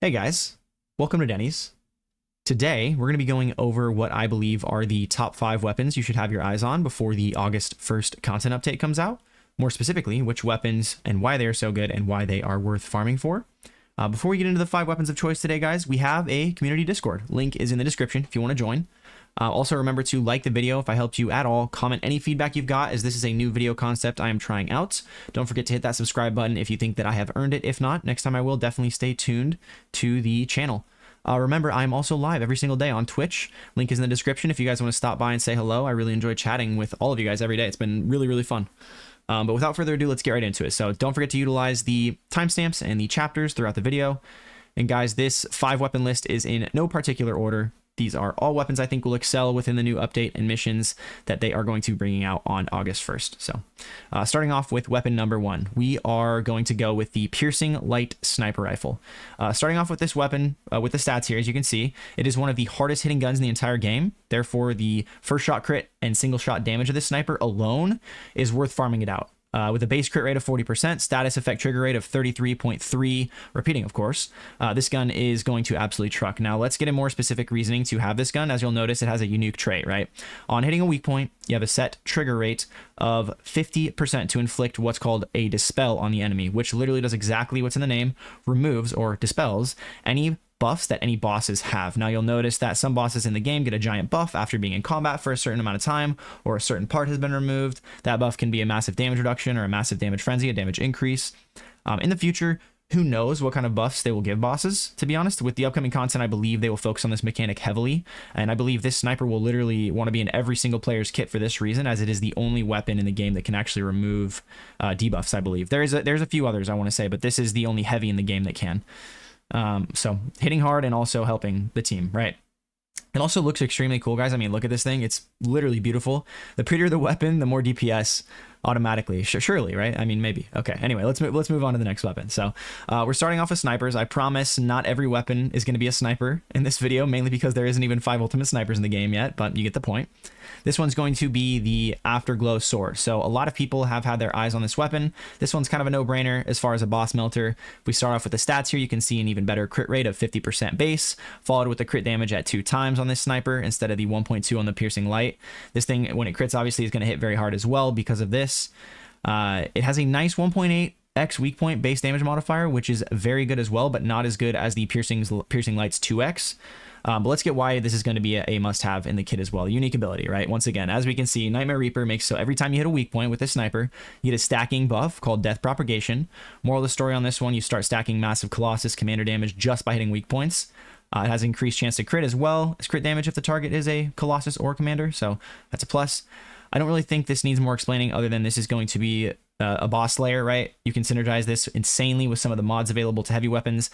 Hey guys, welcome to Denny's. Today, we're going to be going over what I believe are the top 5 weapons you should have your eyes on before the August 1st content update comes out. More specifically, which weapons and why they are so good and why they are worth farming for. Before we get into the 5 weapons of choice today, guys, we have a community Discord. Link is in the description if you want to join. Also, remember to like the video if I helped you at all. Comment any feedback you've got, as this is a new video concept I am trying out. Don't forget to hit that subscribe button if you think that I have earned it. If not, next time I will. Definitely stay tuned to the channel. Remember, I'm also live every single day on Twitch. Link is in the description if you guys want to stop by and say hello. I really enjoy chatting with all of you guys every day. It's been really, really fun. But without further ado, let's get right into it. So don't forget to utilize the timestamps and the chapters throughout the video. And guys, this 5 weapon list is in no particular order. These are all weapons I think will excel within the new update and missions that they are going to be bringing out on August 1st. So starting off with weapon number 1, we are going to go with the Piercing Light Sniper Rifle. Starting off with this weapon, with the stats here, as you can see, it is one of the hardest hitting guns in the entire game. Therefore, the first shot crit and single shot damage of this sniper alone is worth farming it out. With a base crit rate of 40%, status effect trigger rate of 33.3, repeating of course, this gun is going to absolutely truck. Now let's get a more specific reasoning to have this gun. As you'll notice, it has a unique trait, right? On hitting a weak point, you have a set trigger rate of 50% to inflict what's called a dispel on the enemy, which literally does exactly what's in the name, removes or dispels any buffs that any bosses have. Now you'll notice that some bosses in the game get a giant buff after being in combat for a certain amount of time, or a certain part has been removed. That buff can be a massive damage reduction or a massive damage frenzy, a damage increase. In the future, who knows what kind of buffs they will give bosses, to be honest. With the upcoming content, I believe they will focus on this mechanic heavily, and I believe this sniper will literally want to be in every single player's kit for this reason, as it is the only weapon in the game that can actually remove debuffs, I believe. There's a few others I want to say, but this is the only heavy in the game that can. So hitting hard and also helping the team, right? It also looks extremely cool, guys. I mean, look at this thing. It's literally beautiful. The prettier the weapon, the more DPS automatically. Surely, right? I mean, maybe. Okay. Anyway, let's move on to the next weapon. So we're starting off with snipers. I promise not every weapon is going to be a sniper in this video, mainly because there isn't even 5 ultimate snipers in the game yet, but you get the point. This one's going to be the Afterglow Sword. So a lot of people have had their eyes on this weapon. This one's kind of a no-brainer as far as a boss melter. If we start off with the stats here, you can see an even better crit rate of 50% base, followed with the crit damage at 2 times on this sniper instead of the 1.2 on the Piercing Light. This thing, when it crits, obviously is going to hit very hard as well because of this. It has a nice 1.8x weak point base damage modifier, which is very good as well, but not as good as the Piercing Light's 2x. But let's get why this is going to be a must-have in the kit as well. Unique ability, right? Once again, as we can see, Nightmare Reaper makes so every time you hit a weak point with this sniper, you get a stacking buff called Death Propagation. Moral of the story on this one, you start stacking Massive Colossus commander damage just by hitting weak points. It has increased chance to crit as well as crit damage if the target is a Colossus or commander, so that's a plus. I don't really think this needs more explaining other than this is going to be a boss slayer, right? You can synergize this insanely with some of the mods available to heavy weapons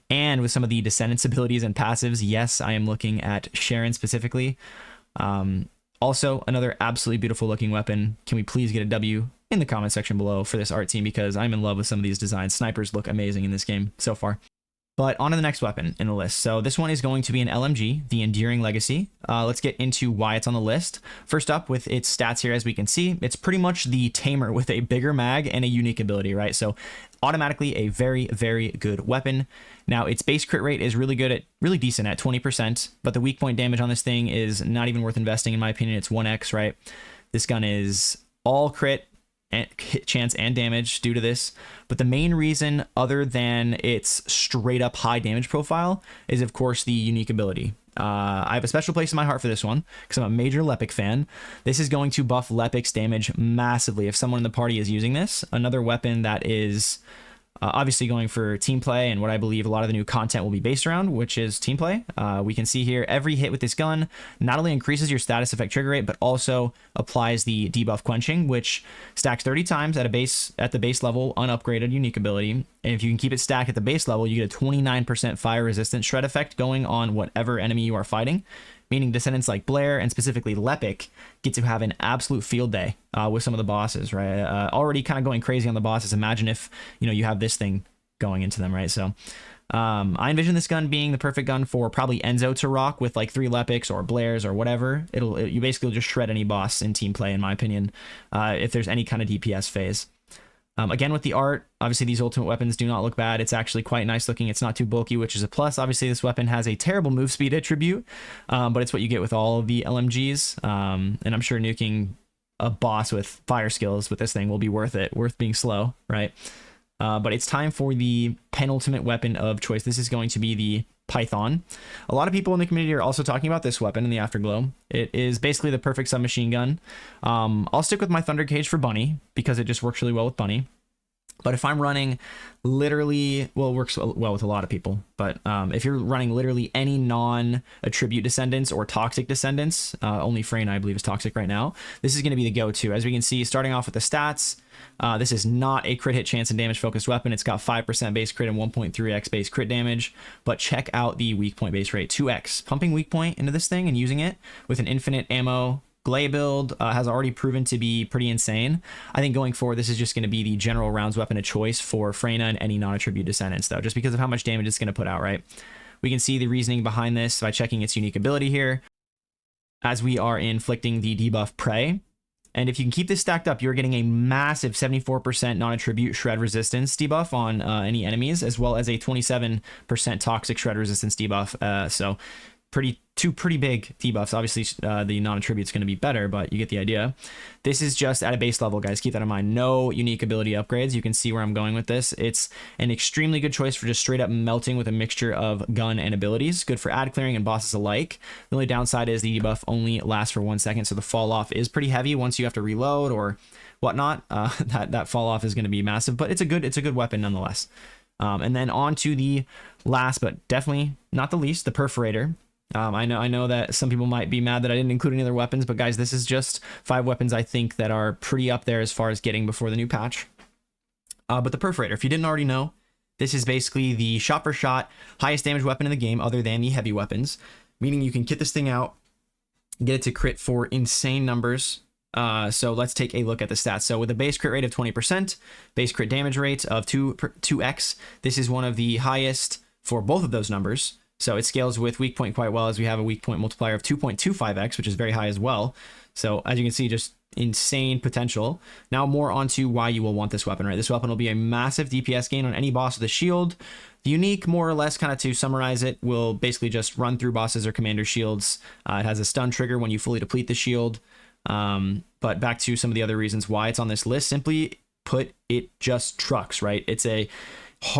and with some of the Descendants abilities and passives. Yes, I am looking at Sharon specifically. Also, another absolutely beautiful looking weapon. Can we please get a W in the comment section below for this art team, because I'm in love with some of these designs. Snipers look amazing in this game so far. But on to the next weapon in the list. So this one is going to be an LMG, the Enduring Legacy. Let's get into why it's on the list. First up, with its stats here, as we can see, it's pretty much the Tamer with a bigger mag and a unique ability, right? So automatically a very, very good weapon. Now, its base crit rate is really good really decent at 20%, but the weak point damage on this thing is not even worth investing, in my opinion. It's 1x, right? This gun is all crit and hit chance and damage due to this, but the main reason, other than its straight up high damage profile, is of course the unique ability. I have a special place in my heart for this one because I'm a major Lepic fan. This is going to buff Lepic's damage massively if someone in the party is using this. Another weapon that is obviously going for team play, and what I believe a lot of the new content will be based around, which is team play. We can see here every hit with this gun not only increases your status effect trigger rate, but also applies the debuff quenching, which stacks 30 times at the base level, unupgraded unique ability. And if you can keep it stacked at the base level, you get a 29% fire resistant shred effect going on whatever enemy you are fighting, meaning Descendants like Blair and specifically Lepic get to have an absolute field day with some of the bosses, right? Already kind of going crazy on the bosses. Imagine if, you have this thing going into them, right? So I envision this gun being the perfect gun for probably Enzo to rock with like 3 Lepics or Blairs or whatever. You basically just shred any boss in team play, in my opinion, if there's any kind of DPS phase. Again, with the art, obviously these ultimate weapons do not look bad. It's actually quite nice looking. It's not too bulky, which is a plus. Obviously, this weapon has a terrible move speed attribute, but it's what you get with all of the LMGs. And I'm sure nuking a boss with fire skills with this thing will be worth it, worth being slow, right? But it's time for the penultimate weapon of choice. This is going to be the Python. A lot of people in the community are also talking about this weapon in the Afterglow. It is basically the perfect submachine gun. I'll stick with my Thunder Cage for Bunny because it just works really well with Bunny. But if I'm running literally, well, it works well with a lot of people, but if you're running literally any non-attribute descendants or toxic descendants, only Freyna, I believe, is toxic right now, this is going to be the go-to. As we can see, starting off with the stats, this is not a crit hit chance and damage focused weapon. It's got 5% base crit and 1.3x base crit damage, but check out the weak point base rate, 2x. Pumping weak point into this thing and using it with an infinite ammo Glay build has already proven to be pretty insane. I think going forward, this is just going to be the general rounds weapon of choice for Freyna and any non-attribute descendants, though, just because of how much damage it's going to put out, right? We can see the reasoning behind this by checking its unique ability here, as we are inflicting the debuff Prey. And if you can keep this stacked up, you're getting a massive 74% non-attribute shred resistance debuff on any enemies, as well as a 27% toxic shred resistance debuff. So two pretty big debuffs. Obviously, the non-attribute's going to be better, but you get the idea. This is just at a base level, guys. Keep that in mind. No unique ability upgrades. You can see where I'm going with this. It's an extremely good choice for just straight up melting with a mixture of gun and abilities. Good for ad clearing and bosses alike. The only downside is the debuff only lasts for 1 second, so the fall off is pretty heavy once you have to reload or whatnot. That fall off is going to be massive, but it's a good weapon nonetheless. And then on to the last, but definitely not the least, the Perforator. I know that some people might be mad that I didn't include any other weapons, but guys, this is just 5 weapons I think that are pretty up there as far as getting before the new patch. But the Perforator, if you didn't already know, this is basically the shot for shot highest damage weapon in the game other than the heavy weapons, meaning you can kit this thing out, get it to crit for insane numbers. So let's take a look at the stats. So with a base crit rate of 20%, base crit damage rate of 2x, this is one of the highest for both of those numbers. So it scales with weak point quite well, as we have a weak point multiplier of 2.25x, which is very high as well. So as you can see, just insane potential. Now more onto why you will want this weapon, right? This weapon will be a massive DPS gain on any boss with a shield. The unique, more or less, kind of to summarize it, will basically just run through bosses or commander shields. It has a stun trigger when you fully deplete the shield. But back to some of the other reasons why it's on this list. Simply put, it just trucks, right? It's a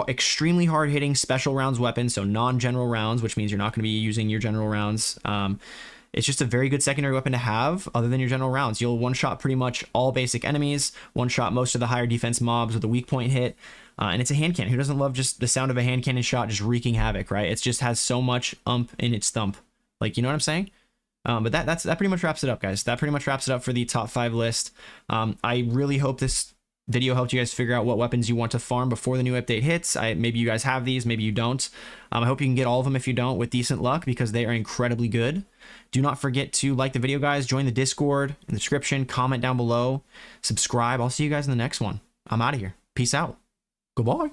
extremely hard hitting special rounds weapon, so non-general rounds, which means you're not going to be using your general rounds. It's just a very good secondary weapon to have other than your general rounds. You'll one-shot pretty much all basic enemies, one-shot most of the higher defense mobs with a weak point hit, and it's a hand cannon. Who doesn't love just the sound of a hand cannon shot just wreaking havoc, right? It just has so much in its thump. Like, you know what I'm saying? But that pretty much wraps it up, guys. That pretty much wraps it up for the top 5 list. I really hope this video helped you guys figure out what weapons you want to farm before the new update hits. Maybe you guys have these, maybe you don't. I hope you can get all of them if you don't with decent luck, because they are incredibly good. Do not forget to like the video, guys. Join the Discord in the description. Comment down below. Subscribe. I'll see you guys in the next one. I'm out of here. Peace out. Goodbye.